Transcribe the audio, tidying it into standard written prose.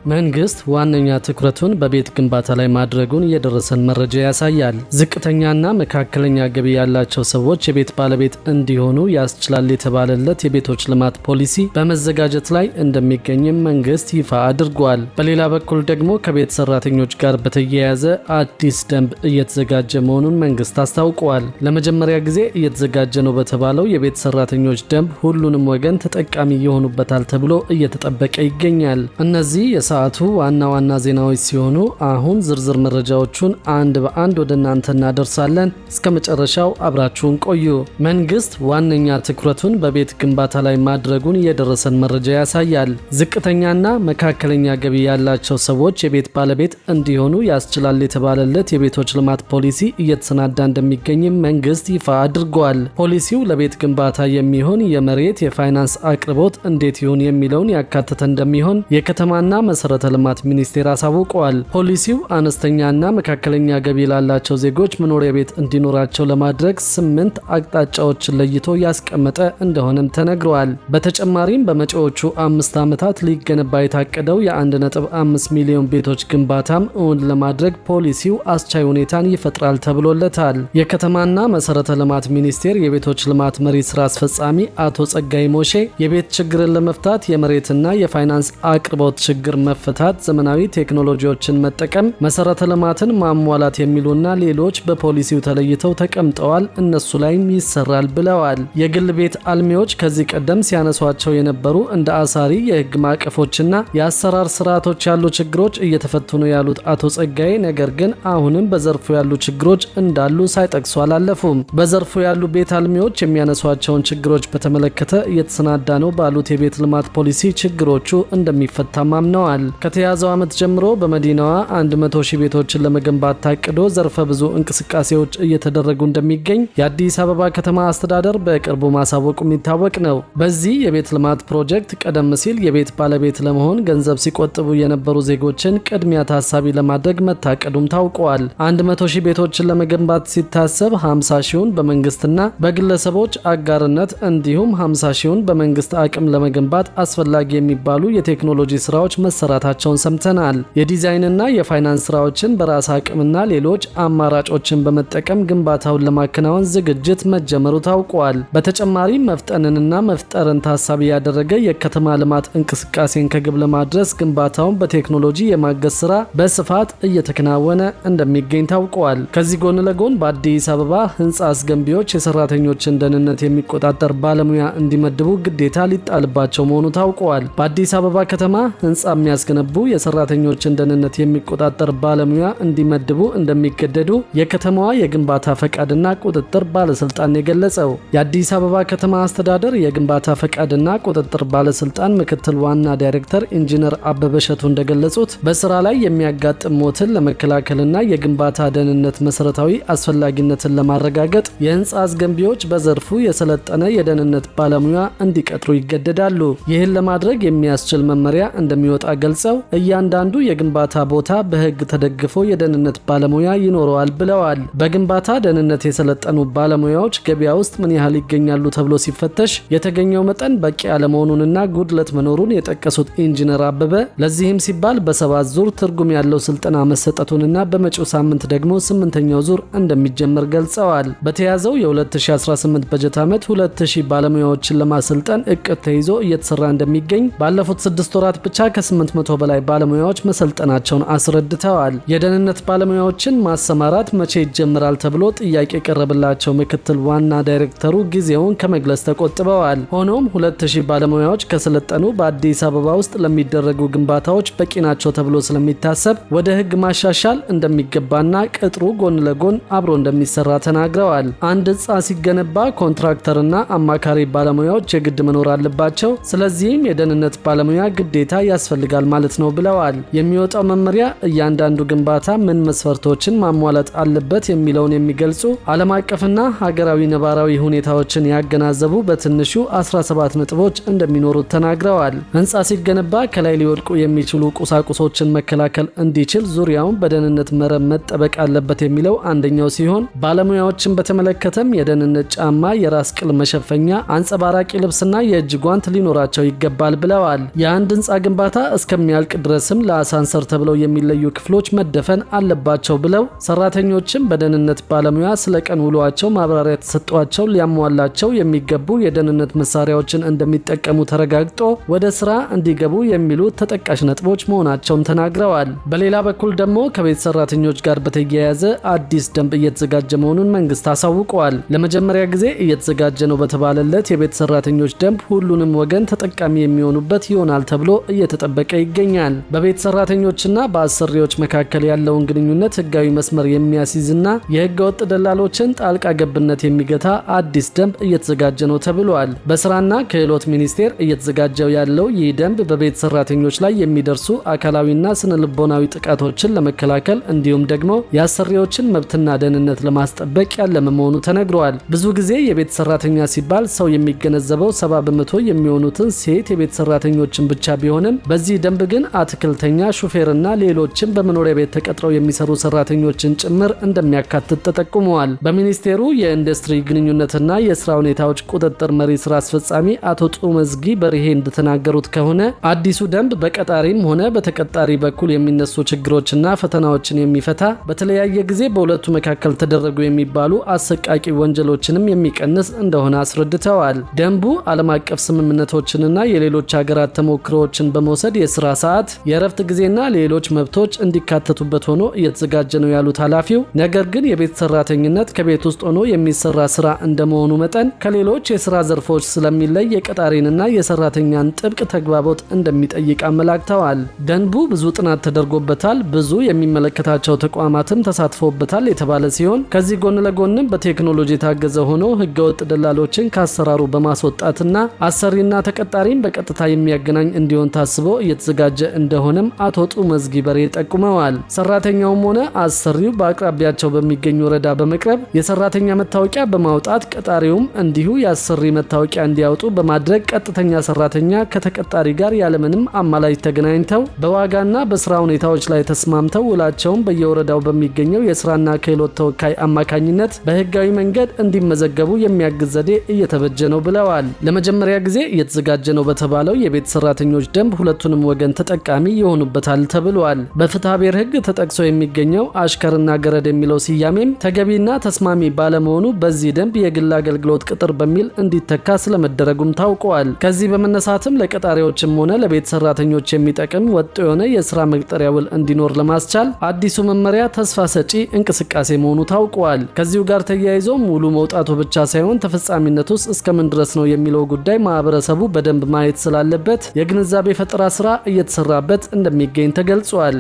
መንግስት ዋነኛ ትኩረቱን በቤት ግንባታ ላይ ማድረጉን የደረሰን መረጃ ያሳያል። ዝቅተኛና መካከለኛ ገቢ ያላቸው ሰዎች የቤት ባለቤት እንዲሆኑ ያስችላል የተባለለት የቤቶች ልማት ፖሊሲ በመዘጋጀት ላይ እንደሚገኝም መንግስት ይፋ አድርጓል። በሌላ በኩል ደግሞ ከቤት ሰራተኞች ጋር በተያያዘ አዲስ ደንብ እየተዘጋጀ መሆኑን መንግስት አስታውቋል። ለመጀመሪያ ጊዜ እየተዘጋጀ ነው በተባለው የቤት ሰራተኞች ደንብ ሁሉንም ወገን ተጠቃሚ ይሆኑበታል ተብሎ እየተጠበቀ ይገኛል። እነዚህ ሰዓቱ ዋና ዋና ዜናዎች ሲሆኑ አሁን ዝርዝር መረጃዎቹን አንድ በአንድ ወደ እናንተ እናደርሳለን። እስከ መጨረሻው አብራችሁን ቆዩ። መንግስት ዋነኛ ትኩረቱን በቤት ግንባታ ላይ ማድረጉን የደረሰን መረጃ ያሳያል። ዝቅተኛና መካከለኛ ገቢ ያላቸው ሰዎች የቤት ባለቤት እንዲሆኑ ያስችላል የተባለለት የቤቶች ልማት ፖሊሲ እየተሰናዳ እንደሚገኝም መንግስት ይፋ አድርጓል። ፖሊሲው ለቤት ግንባታ የሚሆን የመሬት የፋይናንስ አቅርቦት እንዴት ይሁን የሚለውን ያካተተ እንደሚሆን የከተማና መሰረተ ልማት ሚኒስቴር አሳውቀዋል። ፖሊሲው አነስተኛና መካከለኛ ገቢ ላላቸው ዜጎች መኖሪያ ቤት እንዲኖራቸው ለማድረግ 8 አቅጣጫዎችን ለይቶ ያስቀመጠ እንደሆነም ተነግሯል። በተጨማሪም በመጪዎቹ 5 ዓመታት ሊገነባ የታቀደው የ1.5 ሚሊዮን ቤቶች ግንባታም እውን ለማድረግ ፖሊሲው አስቻይ ሁኔታን ይፈጥራል ተብሎለታል። የከተማና መሰረተ ልማት ሚኒስቴር የቤቶች ልማት መሪ ስራ አስፈጻሚ አቶ ጸጋይ ሞሼ የቤት ችግርን ለመፍታት የመሬትና የፋይናንስ አቅርቦት ችግር መፈታት፣ ዘመናዊ ቴክኖሎጂዎችን መጠቀም፣ መሰረተ ልማትን ማሟላት የሚሉና ሌሎች በፖሊሲው ተለይተው ተቀምጠዋል። እነሱ ላይም ይሰራል ብለዋል። የግል ቤት አልሚዎች ከዚህ ቀደም ሲያነሷቸው የነበሩ እንደ አሳሪ የህግ ማዕቀፎችና የአሰራር ስርዓቶች ያሉ ችግሮች እየተፈቱ ነው ያሉት አቶ ጸጋዬ፣ ነገር ግን አሁንም በዘርፉ ያሉ ችግሮች እንዳሉ ሳይጠቅሱ አላለፉም። በዘርፉ ያሉ ቤት አልሚዎች የሚያነሷቸውን ችግሮች በተመለከተ እየተሰናዳ ነው ባሉት የቤት ልማት ፖሊሲ ችግሮቹ እንደሚፈታም አምነዋል። ከተያዘው ዓመት ጀምሮ በመዲናዋ 100 ሺህ ቤቶችን ለመገንባት ታቅዶ ዘርፈ ብዙ እንቅስቃሴዎች እየተደረጉ እንደሚገኝ የአዲስ አበባ ከተማ አስተዳደር በቅርቡ ማሳወቁ የሚታወቅ ነው። በዚህ የቤት ልማት ፕሮጀክት ቀደም ሲል የቤት ባለቤት ለመሆን ገንዘብ ሲቆጥቡ የነበሩ ዜጎችን ቅድሚያ ታሳቢ ለማድረግ መታቀዱም ታውቋል። 100 ሺህ ቤቶችን ለመገንባት ሲታሰብ 50 ሺውን በመንግስትና በግለሰቦች አጋርነት እንዲሁም 50 ሺውን በመንግስት አቅም ለመገንባት አስፈላጊ የሚባሉ የቴክኖሎጂ ስራዎች መሰራታቸውን ሰምተናል። የዲዛይንና የፋይናንስ ስራዎችን በራስ አቅምና ሌሎች አማራጮችን በመጠቀም ግንባታውን ለማከናወን ዝግጅት መጀመሩ ታውቋል። በተጨማሪም መፍጠንንና መፍጠርን ታሳቢ ያደረገ የከተማ ልማት እንቅስቃሴን ከግብ ለማድረስ ግንባታውን በቴክኖሎጂ የማገዝ ስራ በስፋት እየተከናወነ እንደሚገኝ ታውቋል። ከዚህ ጎን ለጎን በአዲስ አበባ ህንፃ አስገንቢዎች የሰራተኞችን ደህንነት የሚቆጣጠር ባለሙያ እንዲመድቡ ግዴታ ሊጣልባቸው መሆኑ ታውቋል። በአዲስ አበባ ከተማ ህንፃ የሚያስገነቡ የሰራተኞችን ደህንነት የሚቆጣጠር ባለሙያ እንዲመድቡ እንደሚገደዱ የከተማዋ የግንባታ ፈቃድና ቁጥጥር ባለስልጣን የገለጸው። የአዲስ አበባ ከተማ አስተዳደር የግንባታ ፈቃድና ቁጥጥር ባለስልጣን ምክትል ዋና ዳይሬክተር ኢንጂነር አበበ እሸቱ እንደገለጹት በስራ ላይ የሚያጋጥም ሞትን ለመከላከልና የግንባታ ደህንነት መሰረታዊ አስፈላጊነትን ለማረጋገጥ የህንፃ አስገንቢዎች በዘርፉ የሰለጠነ የደህንነት ባለሙያ እንዲቀጥሩ ይገደዳሉ። ይህን ለማድረግ የሚያስችል መመሪያ እንደሚወጣ ገልጸው እያንዳንዱ የግንባታ ቦታ በህግ ተደግፎ የደህንነት ባለሙያ ይኖረዋል ብለዋል። በግንባታ ደህንነት የሰለጠኑ ባለሙያዎች ገበያ ውስጥ ምን ያህል ይገኛሉ ተብሎ ሲፈተሽ የተገኘው መጠን በቂ አለመሆኑንና ጉድለት መኖሩን የጠቀሱት ኢንጂነር አበበ ለዚህም ሲባል በ7 ዙር ትርጉም ያለው ስልጠና መሰጠቱንና በመጪው ሳምንት ደግሞ 8ኛው ዙር እንደሚጀመር ገልጸዋል። በተያዘው የ2018 በጀት ዓመት 2000 ባለሙያዎችን ለማሰልጠን እቅድ ተይዞ እየተሰራ እንደሚገኝ ባለፉት 6 ወራት ብቻ ከ800 በላይ ባለሙያዎች መሰልጠናቸውን አስረድተዋል። የደህንነት ባለሙያዎችን ማሰማራት መቼ ይጀምራል ተብሎ ጥያቄ የቀረበላቸው ምክትል ዋና ዳይሬክተሩ ጊዜውን ከመግለጽ ተቆጥበዋል። ሆኖም 2000 ባለሙያዎች ከሰለጠኑ በአዲስ አበባ ውስጥ ለሚደረጉ ግንባታዎች በቂ ናቸው ተብሎ ስለሚታሰብ ወደ ህግ ማሻሻል እንደሚገባና ቅጥሩ ጎን ለጎን አብሮ እንደሚሰራ ተናግረዋል። አንድ ህንፃ ሲገነባ ኮንትራክተርና አማካሪ ባለሙያዎች የግድ መኖር አለባቸው። ስለዚህም የደህንነት ባለሙያ ግዴታ ያስፈልጋል ማለት ነው ብለዋል። የሚወጣው መመሪያ እያንዳንዱ ግንባታ ምን መስፈርቶችን ማሟላት አለበት የሚለውን የሚገልጹ ዓለም አቀፍና ሀገራዊ ነባራዊ ሁኔታዎችን ያገናዘቡ በትንሹ 17 ነጥቦች እንደሚኖሩት ተናግረዋል። ህንፃ ሲገነባ ከላይ ሊወድቁ የሚችሉ ቁሳቁሶችን መከላከል እንዲችል ዙሪያውን በደህንነት መረብ መጠበቅ አለበት የሚለው አንደኛው ሲሆን ባለሙያዎችን በተመለከተም የደህንነት ጫማ፣ የራስ ቅል መሸፈኛ፣ አንጸባራቂ ልብስና የእጅ ጓንት ሊኖራቸው ይገባል ብለዋል። የአንድ ህንፃ ግንባታ እስከ እስከሚያልቅ ድረስም ለአሳንሰር ተብለው የሚለዩ ክፍሎች መደፈን አለባቸው ብለው ሰራተኞችም በደህንነት ባለሙያ ስለቀን ውሏቸው ማብራሪያ ተሰጧቸው ሊያሟላቸው የሚገቡ የደህንነት መሳሪያዎችን እንደሚጠቀሙ ተረጋግጦ ወደ ስራ እንዲገቡ የሚሉ ተጠቃሽ ነጥቦች መሆናቸውን ተናግረዋል። በሌላ በኩል ደግሞ ከቤት ሰራተኞች ጋር በተያያዘ አዲስ ደንብ እየተዘጋጀ መሆኑን መንግስት አሳውቀዋል። ለመጀመሪያ ጊዜ እየተዘጋጀ ነው በተባለለት የቤት ሰራተኞች ደንብ ሁሉንም ወገን ተጠቃሚ የሚሆኑበት ይሆናል ተብሎ እየተጠበቀ ይገኛል። በቤት ሰራተኞችና በአሰሪዎች መካከል ያለውን ግንኙነት ህጋዊ መስመር የሚያስይዝና የህገ ወጥ ደላሎችን ጣልቃ ገብነት የሚገታ አዲስ ደንብ እየተዘጋጀ ነው ተብሏል። በስራና ክህሎት ሚኒስቴር እየተዘጋጀው ያለው ይህ ደንብ በቤት ሰራተኞች ላይ የሚደርሱ አካላዊና ስነ ልቦናዊ ጥቃቶችን ለመከላከል እንዲሁም ደግሞ የአሰሪዎችን መብትና ደህንነት ለማስጠበቅ ያለመ መሆኑ ተነግሯል። ብዙ ጊዜ የቤት ሰራተኛ ሲባል ሰው የሚገነዘበው 70% የሚሆኑትን ሴት የቤት ሰራተኞችን ብቻ ቢሆንም በዚህ ደንብ ግን አትክልተኛ፣ ሹፌርና ሌሎችን በመኖሪያ ቤት ተቀጥረው የሚሰሩ ሰራተኞችን ጭምር እንደሚያካትት ተጠቁመዋል። በሚኒስቴሩ የኢንዱስትሪ ግንኙነትና የስራ ሁኔታዎች ቁጥጥር መሪ ስራ አስፈጻሚ አቶ ጡመዝጊ በርሄ እንደተናገሩት ከሆነ አዲሱ ደንብ በቀጣሪም ሆነ በተቀጣሪ በኩል የሚነሱ ችግሮችና ፈተናዎችን የሚፈታ በተለያየ ጊዜ በሁለቱ መካከል ተደረጉ የሚባሉ አሰቃቂ ወንጀሎችንም የሚቀንስ እንደሆነ አስረድተዋል። ደንቡ ዓለም አቀፍ ስምምነቶችንና የሌሎች ሀገራት ተሞክሮዎችን በመውሰድ የስራ ሰዓት፣ የእረፍት ጊዜና ሌሎች መብቶች እንዲካተቱበት ሆኖ እየተዘጋጀ ነው ያሉት ኃላፊው፣ ነገር ግን የቤት ሰራተኝነት ከቤት ውስጥ ሆኖ የሚሰራ ስራ እንደመሆኑ መጠን ከሌሎች የስራ ዘርፎች ስለሚለይ የቀጣሪንና የሰራተኛን ጥብቅ ተግባቦት እንደሚጠይቅ አመላክተዋል። ደንቡ ብዙ ጥናት ተደርጎበታል፣ ብዙ የሚመለከታቸው ተቋማትም ተሳትፎበታል የተባለ ሲሆን ከዚህ ጎን ለጎንም በቴክኖሎጂ የታገዘ ሆኖ ህገወጥ ደላሎችን ከአሰራሩ በማስወጣትና አሰሪና ተቀጣሪን በቀጥታ የሚያገናኝ እንዲሆን ታስቦ እየተዘጋጀ እንደሆነም አቶ ጡመዝጊ በርሄ ጠቁመዋል። ሰራተኛውም ሆነ አሰሪው በአቅራቢያቸው በሚገኝ ወረዳ በመቅረብ የሰራተኛ መታወቂያ በማውጣት ቀጣሪውም እንዲሁ የአሰሪ መታወቂያ እንዲያወጡ በማድረግ ቀጥተኛ ሰራተኛ ከተቀጣሪ ጋር ያለምንም አማላጅ ተገናኝተው በዋጋና በስራ ሁኔታዎች ላይ ተስማምተው ውላቸውን በየወረዳው በሚገኘው የስራና ክህሎት ተወካይ አማካኝነት በህጋዊ መንገድ እንዲመዘገቡ የሚያግዝ ዘዴ እየተበጀ ነው ብለዋል። ለመጀመሪያ ጊዜ እየተዘጋጀ ነው በተባለው የቤት ሰራተኞች ደንብ ሁለቱንም ወገን ተጠቃሚ ይሆኑበታል ተብሏል። በፍትሐ ብሔር ህግ ተጠቅሶ የሚገኘው አሽከርና ገረድ የሚለው ስያሜም ተገቢና ተስማሚ ባለመሆኑ በዚህ ደንብ የግል አገልግሎት ቅጥር በሚል እንዲተካ ስለመደረጉም ታውቋል። ከዚህ በመነሳትም ለቀጣሪዎችም ሆነ ለቤት ሰራተኞች የሚጠቅም ወጥ የሆነ የስራ መቅጠሪያ ውል እንዲኖር ለማስቻል አዲሱ መመሪያ ተስፋ ሰጪ እንቅስቃሴ መሆኑ ታውቋል። ከዚሁ ጋር ተያይዞ ሙሉ መውጣቱ ብቻ ሳይሆን ተፈጻሚነቱ ውስጥ እስከምን ድረስ ነው የሚለው ጉዳይ ማህበረሰቡ በደንብ ማየት ስላለበት የግንዛቤ ፈጠራ ስራ እየተሰራበት እንደሚገኝ ተገልጿል።